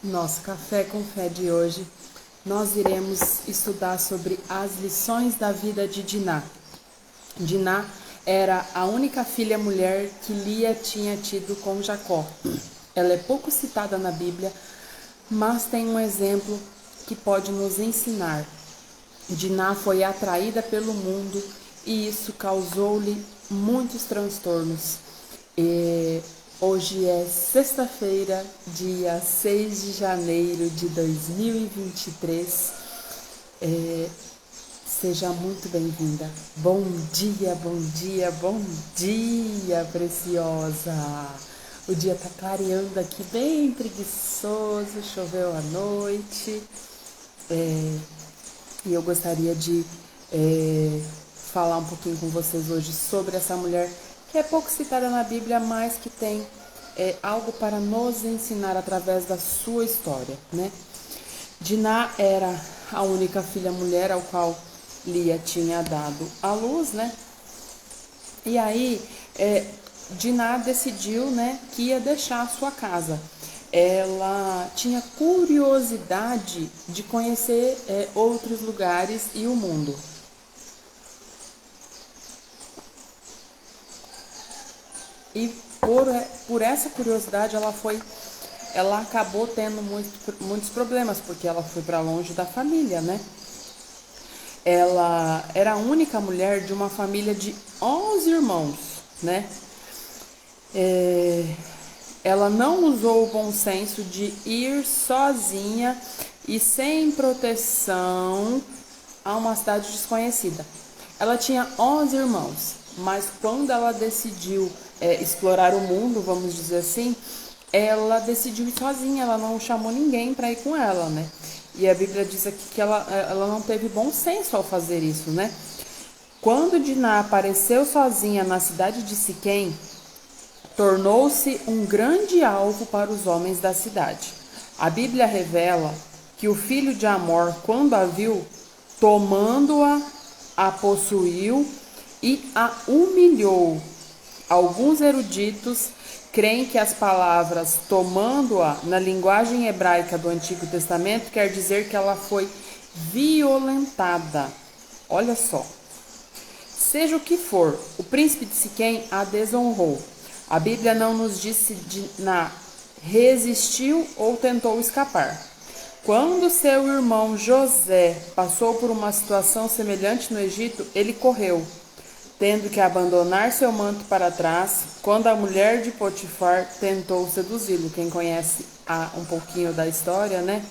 Nosso Café com Fé de hoje, nós iremos estudar sobre as lições da vida de Diná. Diná era a única filha mulher que Lia tinha tido com Jacó. Ela é pouco citada na Bíblia, mas tem um exemplo que pode nos ensinar. Diná foi atraída pelo mundo e isso causou-lhe muitos transtornos. Hoje é sexta-feira, dia 6 de janeiro de 2023. Seja muito bem-vinda. Bom dia, bom dia, bom dia, preciosa. O dia tá clareando aqui, bem preguiçoso, choveu à noite. E eu gostaria de falar um pouquinho com vocês hoje sobre essa mulher que é pouco citada na Bíblia, mas que tem algo para nos ensinar através da sua história, né? Diná era a única filha mulher ao qual Lia tinha dado à luz, né? E aí, Diná decidiu, né, que ia deixar a sua casa. Ela tinha curiosidade de conhecer outros lugares e o mundo. E por essa curiosidade ela acabou tendo muitos problemas, porque ela foi para longe da família, né? Ela era a única mulher de uma família de 11 irmãos, né? Ela não usou o bom senso de ir sozinha e sem proteção a uma cidade desconhecida. Ela tinha 11 irmãos, mas quando ela decidiu explorar o mundo, vamos dizer assim, ela decidiu ir sozinha, ela não chamou ninguém para ir com ela, né? E a Bíblia diz aqui que ela não teve bom senso ao fazer isso, né? Quando Diná apareceu sozinha na cidade de Siquém, tornou-se um grande alvo para os homens da cidade. A Bíblia revela que o filho de Amor, quando a viu, tomando-a, a possuiu e a humilhou. Alguns eruditos creem que as palavras tomando-a na linguagem hebraica do Antigo Testamento quer dizer que ela foi violentada. Olha só. Seja o que for, o príncipe de Siquém a desonrou. A Bíblia não nos diz se Diná resistiu ou tentou escapar. Quando seu irmão José passou por uma situação semelhante no Egito, ele correu, tendo que abandonar seu manto para trás, quando a mulher de Potifar tentou seduzi-lo. Quem conhece um pouquinho da história, né?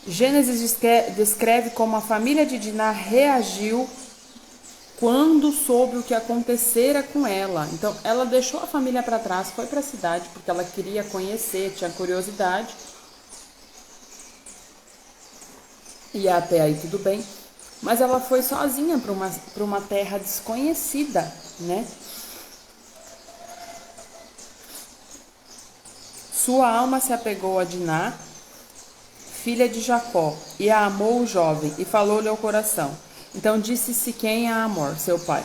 Gênesis descreve como a família de Diná reagiu quando soube o que acontecera com ela. Então, ela deixou a família para trás, foi para a cidade, porque ela queria conhecer, tinha curiosidade. E até aí tudo bem. Mas ela foi sozinha para uma terra desconhecida, né? Sua alma se apegou a Diná, filha de Jacó, e a amou o jovem, e falou-lhe ao coração. Então disse Siquém a Amor, seu pai: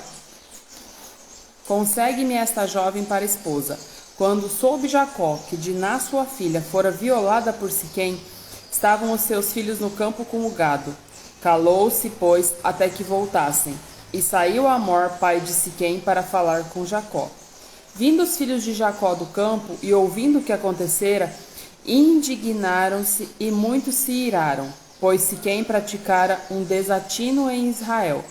consegue-me esta jovem para esposa. Quando soube Jacó que Diná, sua filha, fora violada por Siquém, estavam os seus filhos no campo com o gado. Calou-se, pois, até que voltassem. E saiu Amor, pai de Siquém, para falar com Jacó. Vindo os filhos de Jacó do campo e ouvindo o que acontecera, indignaram-se e muitos se iraram, pois Siquém praticara um desatino em Israel,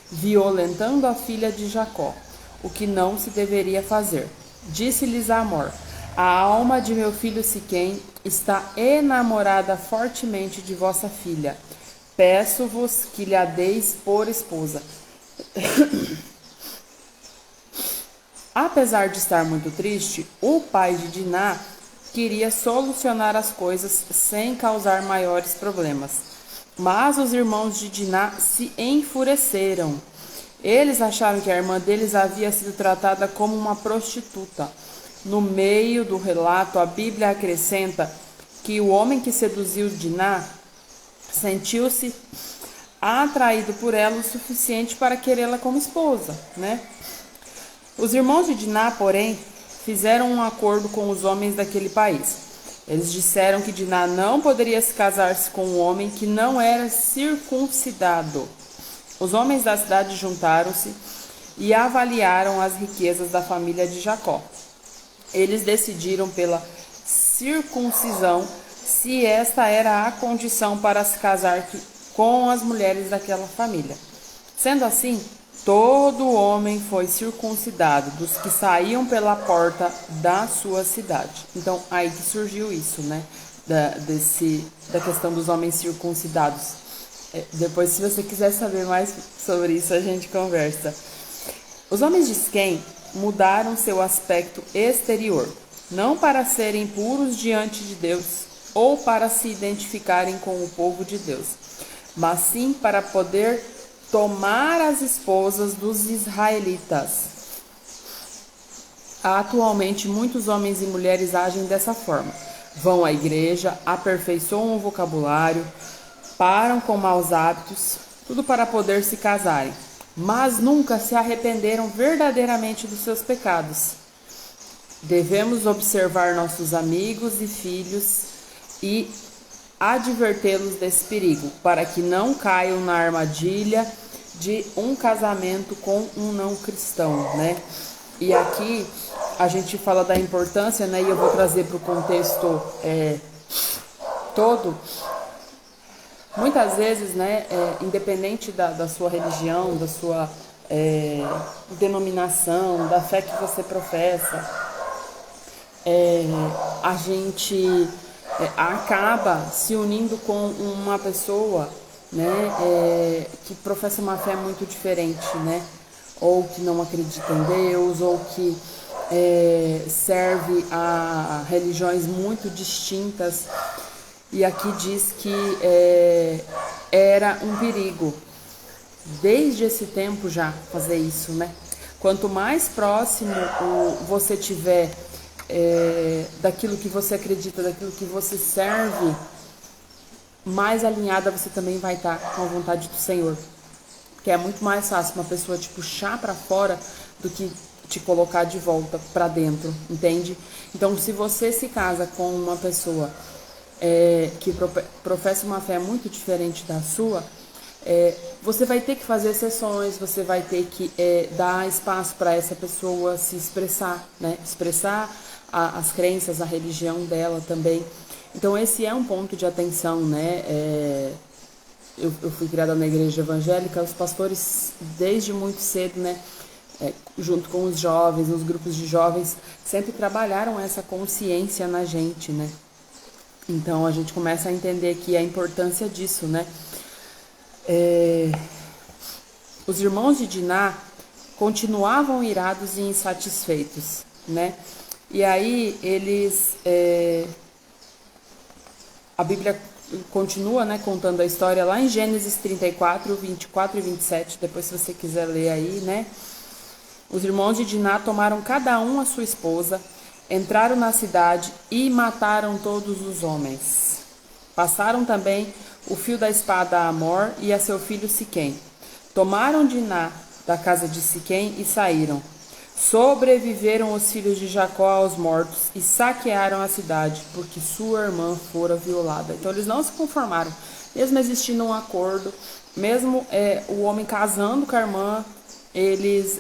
violentando a filha de Jacó, o que não se deveria fazer. Disse-lhes Amor: a alma de meu filho Siquém está enamorada fortemente de vossa filha. Peço-vos que lhe a deis por esposa. Apesar de estar muito triste, o pai de Diná queria solucionar as coisas sem causar maiores problemas. Mas os irmãos de Diná se enfureceram. Eles acharam que a irmã deles havia sido tratada como uma prostituta. No meio do relato, a Bíblia acrescenta que o homem que seduziu Diná sentiu-se atraído por ela o suficiente para querê-la como esposa, né? Os irmãos de Diná, porém, fizeram um acordo com os homens daquele país. Eles disseram que Diná não poderia se casar-se com um homem que não era circuncidado. Os homens da cidade juntaram-se e avaliaram as riquezas da família de Jacó. Eles decidiram pela circuncisão, se esta era a condição para se casar com as mulheres daquela família. Sendo assim, todo homem foi circuncidado, dos que saíam pela porta da sua cidade. Então, aí que surgiu isso, né? Da questão dos homens circuncidados. Depois, se você quiser saber mais sobre isso, a gente conversa. Os homens de Siquém mudaram seu aspecto exterior, não para serem puros diante de Deus ou para se identificarem com o povo de Deus, mas sim para poder tomar as esposas dos israelitas. Atualmente, muitos homens e mulheres agem dessa forma. Vão à igreja, aperfeiçoam o vocabulário, param com maus hábitos, tudo para poder se casarem, mas nunca se arrependeram verdadeiramente dos seus pecados. Devemos observar nossos amigos e filhos e advertê-los desse perigo, para que não caiam na armadilha de um casamento com um não cristão, né? E aqui a gente fala da importância, né? E eu vou trazer para o contexto todo. Muitas vezes, né? Independente da sua religião, da sua denominação, da fé que você professa, a gente acaba se unindo com uma pessoa, né, que professa uma fé muito diferente, né, ou que não acredita em Deus, ou que serve a religiões muito distintas. E aqui diz que era um perigo, desde esse tempo já, fazer isso, né? Quanto mais próximo você tiver daquilo que você acredita, daquilo que você serve, mais alinhada você também vai estar com a vontade do Senhor. Porque é muito mais fácil uma pessoa te puxar para fora do que te colocar de volta para dentro, entende? Então, se você se casa com uma pessoa que professa uma fé muito diferente da sua, você vai ter que fazer exceções, você vai ter que dar espaço para essa pessoa se expressar, né? Expressar as crenças, a religião dela também. Então esse é um ponto de atenção, né? Eu fui criada na igreja evangélica, os pastores desde muito cedo, né? Junto com os jovens, os grupos de jovens, sempre trabalharam essa consciência na gente, né? Então a gente começa a entender aqui a importância disso, né? Os irmãos de Diná continuavam irados e insatisfeitos, né? E aí eles, a Bíblia continua, né, contando a história lá em Gênesis 34, 24 e 27, depois se você quiser ler aí, né? Os irmãos de Diná tomaram cada um a sua esposa, entraram na cidade e mataram todos os homens. Passaram também o fio da espada a Amor e a seu filho Siquém. Tomaram Diná da casa de Siquém e saíram. Sobreviveram os filhos de Jacó aos mortos e saquearam a cidade, porque sua irmã fora violada. Então eles não se conformaram, mesmo existindo um acordo, mesmo o homem casando com a irmã, eles...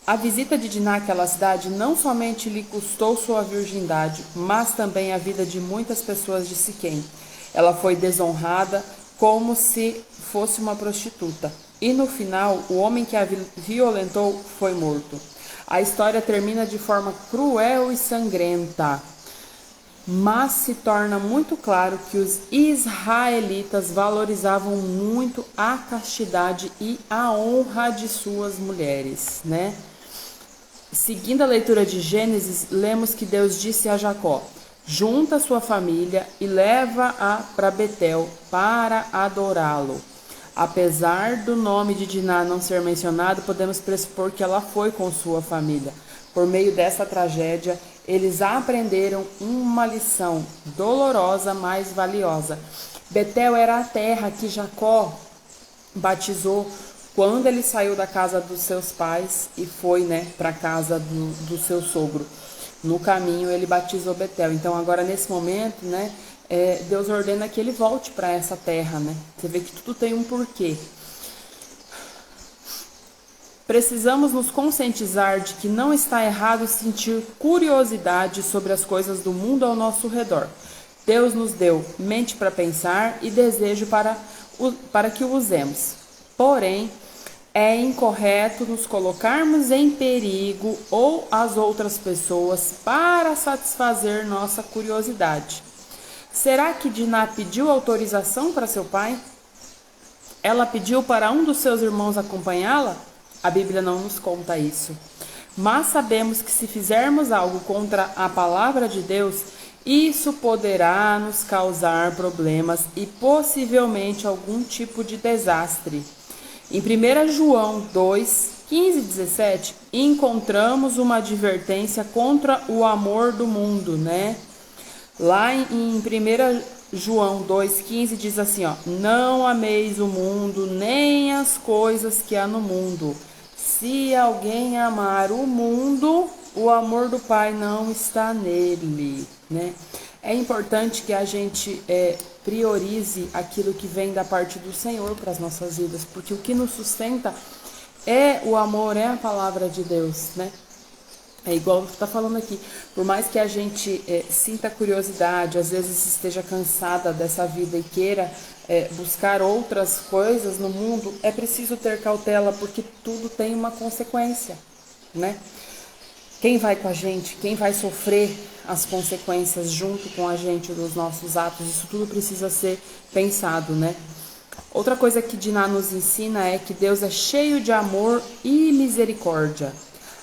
A visita de Diná àquela cidade não somente lhe custou sua virgindade, mas também a vida de muitas pessoas de Siquém. Ela foi desonrada como se fosse uma prostituta. E no final, o homem que a violentou foi morto. A história termina de forma cruel e sangrenta, mas se torna muito claro que os israelitas valorizavam muito a castidade e a honra de suas mulheres, né? Seguindo a leitura de Gênesis, lemos que Deus disse a Jacó: junta sua família e leva-a para Betel para adorá-lo. Apesar do nome de Diná não ser mencionado, podemos pressupor que ela foi com sua família. Por meio dessa tragédia, eles aprenderam uma lição dolorosa, mas valiosa. Betel era a terra que Jacó batizou quando ele saiu da casa dos seus pais e foi, né, para a casa do seu sogro. No caminho ele batizou Betel. Então agora nesse momento, né, Deus ordena que ele volte para essa terra, né? Você vê que tudo tem um porquê. Precisamos nos conscientizar de que não está errado sentir curiosidade sobre as coisas do mundo ao nosso redor. Deus nos deu mente para pensar e desejo para que o usemos. Porém, é incorreto nos colocarmos em perigo ou as outras pessoas para satisfazer nossa curiosidade. Será que Diná pediu autorização para seu pai? Ela pediu para um dos seus irmãos acompanhá-la? A Bíblia não nos conta isso. Mas sabemos que se fizermos algo contra a palavra de Deus, isso poderá nos causar problemas e possivelmente algum tipo de desastre. Em 1 João 2, 15 e 17, encontramos uma advertência contra o amor do mundo, né? Lá em 1 João 2,15 diz assim, ó: não ameis o mundo, nem as coisas que há no mundo. Se alguém amar o mundo, o amor do Pai não está nele, né? É importante que a gente priorize aquilo que vem da parte do Senhor para as nossas vidas, porque o que nos sustenta é o amor, é a palavra de Deus, né? É igual você está falando aqui, por mais que a gente sinta curiosidade, às vezes esteja cansada dessa vida e queira buscar outras coisas no mundo, é preciso ter cautela, porque tudo tem uma consequência, né? Quem vai com a gente, quem vai sofrer as consequências junto com a gente dos nossos atos, isso tudo precisa ser pensado, né? Outra coisa que Diná nos ensina é que Deus é cheio de amor e misericórdia.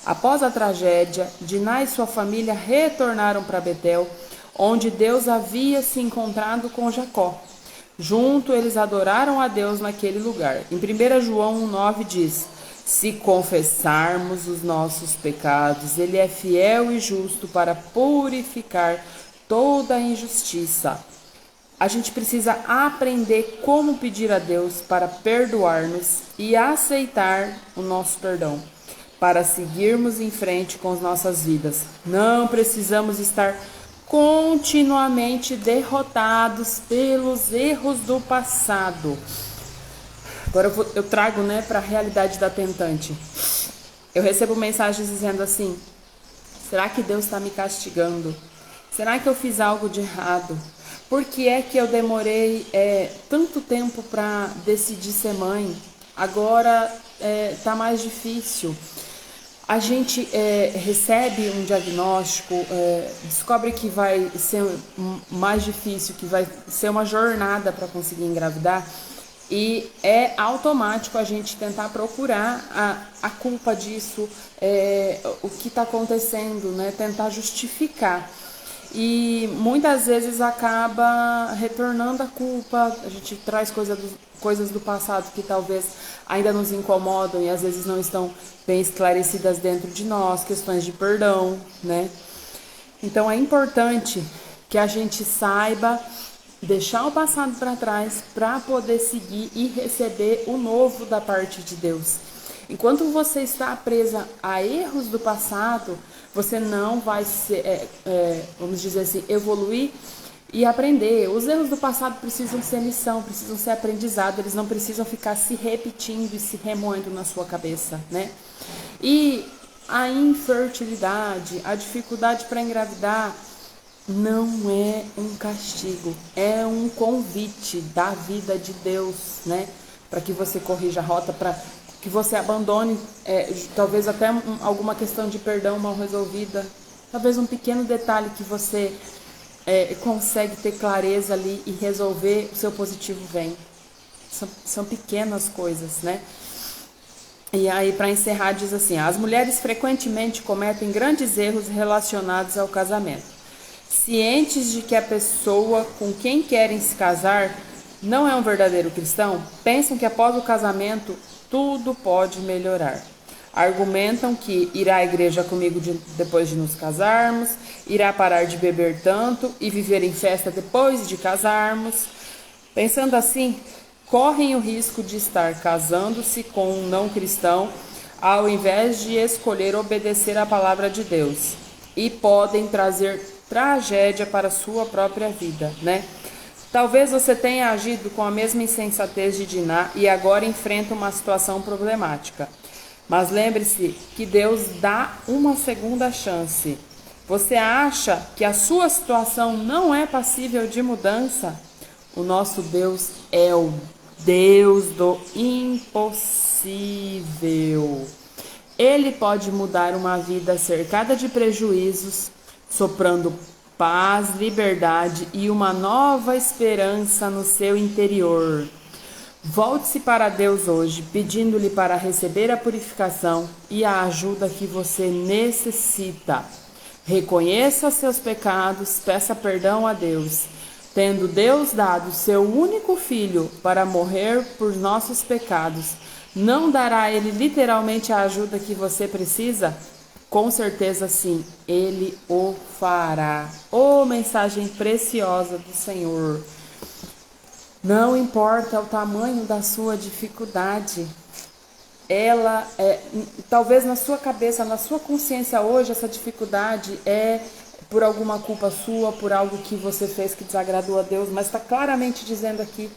Após a tragédia, Diná e sua família retornaram para Betel, onde Deus havia se encontrado com Jacó. Junto, eles adoraram a Deus naquele lugar. Em 1 João 1,9 diz: se confessarmos os nossos pecados, Ele é fiel e justo para purificar toda a injustiça. A gente precisa aprender como pedir a Deus para perdoar-nos e aceitar o nosso perdão, para seguirmos em frente com as nossas vidas. Não precisamos estar continuamente derrotados pelos erros do passado. Agora eu trago, né, para a realidade da tentante. Eu recebo mensagens dizendo assim: será que Deus está me castigando? Será que eu fiz algo de errado? Por que é que eu demorei tanto tempo para decidir ser mãe? Agora está mais difícil. A gente recebe um diagnóstico, descobre que vai ser mais difícil, que vai ser uma jornada para conseguir engravidar, e é automático a gente tentar procurar a culpa disso, o que está acontecendo, né? Tentar justificar. E muitas vezes acaba retornando a culpa, a gente traz coisas do passado que talvez ainda nos incomodam e às vezes não estão bem esclarecidas dentro de nós, questões de perdão, né? Então é importante que a gente saiba deixar o passado para trás para poder seguir e receber o novo da parte de Deus. Enquanto você está presa a erros do passado, você não vai vamos dizer assim, evoluir e aprender. Os erros do passado precisam ser lição, precisam ser aprendizado, eles não precisam ficar se repetindo e se remoendo na sua cabeça, né? E a infertilidade, a dificuldade para engravidar, não é um castigo, é um convite da vida de Deus, né? Para que você corrija a rota, para que você abandone, talvez até alguma questão de perdão mal resolvida, talvez um pequeno detalhe que você consegue ter clareza ali e resolver, o seu positivo vem. São pequenas coisas, né? E aí, para encerrar, diz assim: as mulheres frequentemente cometem grandes erros relacionados ao casamento. Cientes de que a pessoa com quem querem se casar não é um verdadeiro cristão, pensam que após o casamento tudo pode melhorar. Argumentam que irá à igreja comigo depois de nos casarmos, irá parar de beber tanto e viver em festa depois de casarmos. Pensando assim, correm o risco de estar casando-se com um não cristão, ao invés de escolher obedecer à palavra de Deus. e podem trazer tragédia para a sua própria vida, né? Talvez você tenha agido com a mesma insensatez de Diná e agora enfrenta uma situação problemática. Mas lembre-se que Deus dá uma segunda chance. Você acha que a sua situação não é passível de mudança? O nosso Deus é o Deus do impossível. Ele pode mudar uma vida cercada de prejuízos, soprando paz, liberdade e uma nova esperança no seu interior. Volte-se para Deus hoje, pedindo-lhe para receber a purificação e a ajuda que você necessita. Reconheça seus pecados, peça perdão a Deus. Tendo Deus dado seu único filho para morrer por nossos pecados, não dará Ele literalmente a ajuda que você precisa? Com certeza sim, Ele o fará. Oh, mensagem preciosa do Senhor. Não importa o tamanho da sua dificuldade, talvez na sua cabeça, na sua consciência hoje, essa dificuldade é por alguma culpa sua, por algo que você fez que desagradou a Deus, mas está claramente dizendo aqui,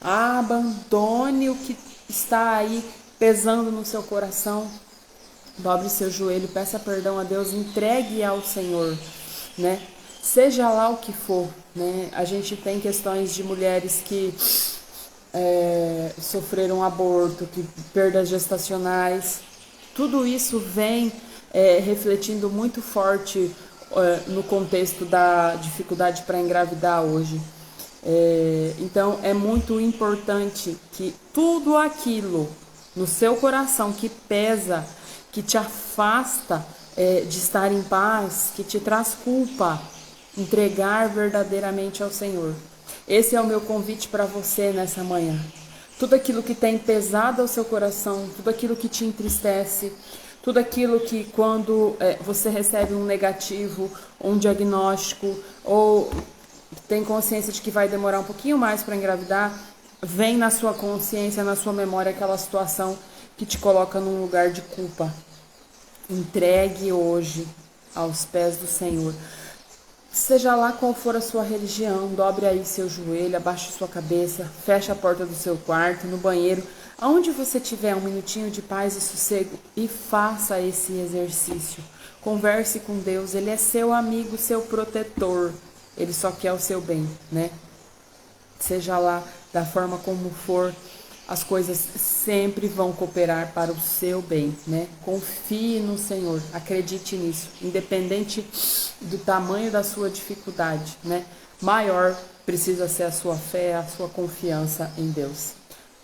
abandone o que está aí pesando no seu coração, dobre seu joelho, peça perdão a Deus, entregue ao Senhor, né? Seja lá o que for, né? A gente tem questões de mulheres que sofreram aborto, que perdas gestacionais. Tudo isso vem refletindo muito forte no contexto da dificuldade para engravidar hoje. Então é muito importante que tudo aquilo no seu coração que pesa, que te afasta de estar em paz, que te traz culpa, entregar verdadeiramente ao Senhor. Esse é o meu convite para você nessa manhã. Tudo aquilo que tem pesado ao seu coração, tudo aquilo que te entristece, tudo aquilo que quando você recebe um negativo, um diagnóstico, ou tem consciência de que vai demorar um pouquinho mais para engravidar, vem na sua consciência, na sua memória, aquela situação que te coloca num lugar de culpa. Entregue hoje aos pés do Senhor. Seja lá qual for a sua religião, dobre aí seu joelho, abaixe sua cabeça, feche a porta do seu quarto, no banheiro, aonde você tiver um minutinho de paz e sossego e faça esse exercício. Converse com Deus, Ele é seu amigo, seu protetor, Ele só quer o seu bem, né? Seja lá da forma como for, as coisas sempre vão cooperar para o seu bem, né? Confie no Senhor, acredite nisso, independente do tamanho da sua dificuldade, né? Maior precisa ser a sua fé, a sua confiança em Deus.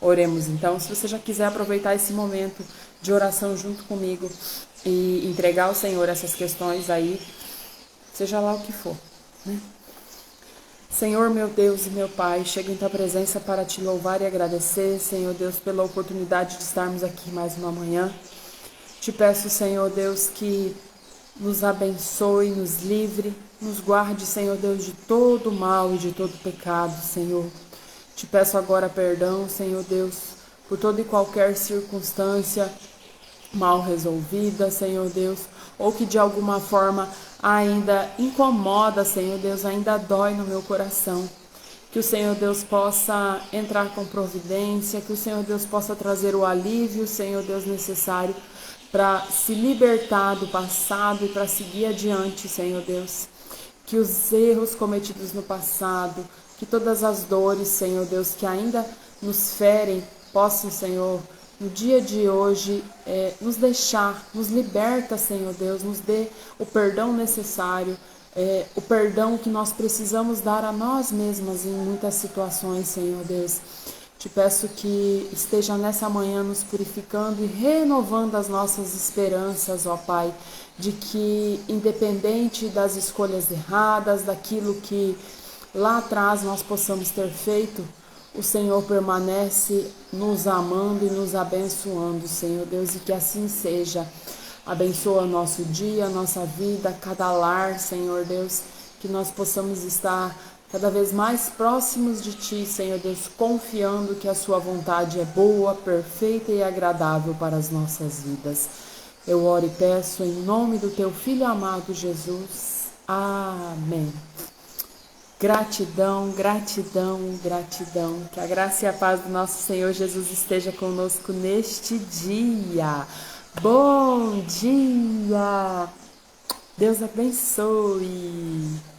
Oremos então. Se você já quiser aproveitar esse momento de oração junto comigo e entregar ao Senhor essas questões aí, seja lá o que for, né? Senhor, meu Deus e meu Pai, chego em Tua presença para Te louvar e agradecer, Senhor Deus, pela oportunidade de estarmos aqui mais uma manhã. Te peço, Senhor Deus, que nos abençoe, nos livre, nos guarde, Senhor Deus, de todo mal e de todo pecado, Senhor. Te peço agora perdão, Senhor Deus, por toda e qualquer circunstância mal resolvida, Senhor Deus, ou que de alguma forma ainda incomoda, Senhor Deus, ainda dói no meu coração. Que o Senhor Deus possa entrar com providência, que o Senhor Deus possa trazer o alívio, Senhor Deus, necessário para se libertar do passado e para seguir adiante, Senhor Deus. Que os erros cometidos no passado, que todas as dores, Senhor Deus, que ainda nos ferem, possam, Senhor, no dia de hoje, nos deixar, nos liberta, Senhor Deus, nos dê o perdão necessário, o perdão que nós precisamos dar a nós mesmas em muitas situações, Senhor Deus. Te peço que esteja nessa manhã nos purificando e renovando as nossas esperanças, ó Pai, de que independente das escolhas erradas, daquilo que lá atrás nós possamos ter feito, o Senhor permanece nos amando e nos abençoando, Senhor Deus, e que assim seja. Abençoa nosso dia, nossa vida, cada lar, Senhor Deus, que nós possamos estar cada vez mais próximos de Ti, Senhor Deus, confiando que a Sua vontade é boa, perfeita e agradável para as nossas vidas. Eu oro e peço em nome do teu Filho amado Jesus. Amém. Gratidão, gratidão, gratidão. Que a graça e a paz do nosso Senhor Jesus esteja conosco neste dia. Bom dia! Deus abençoe!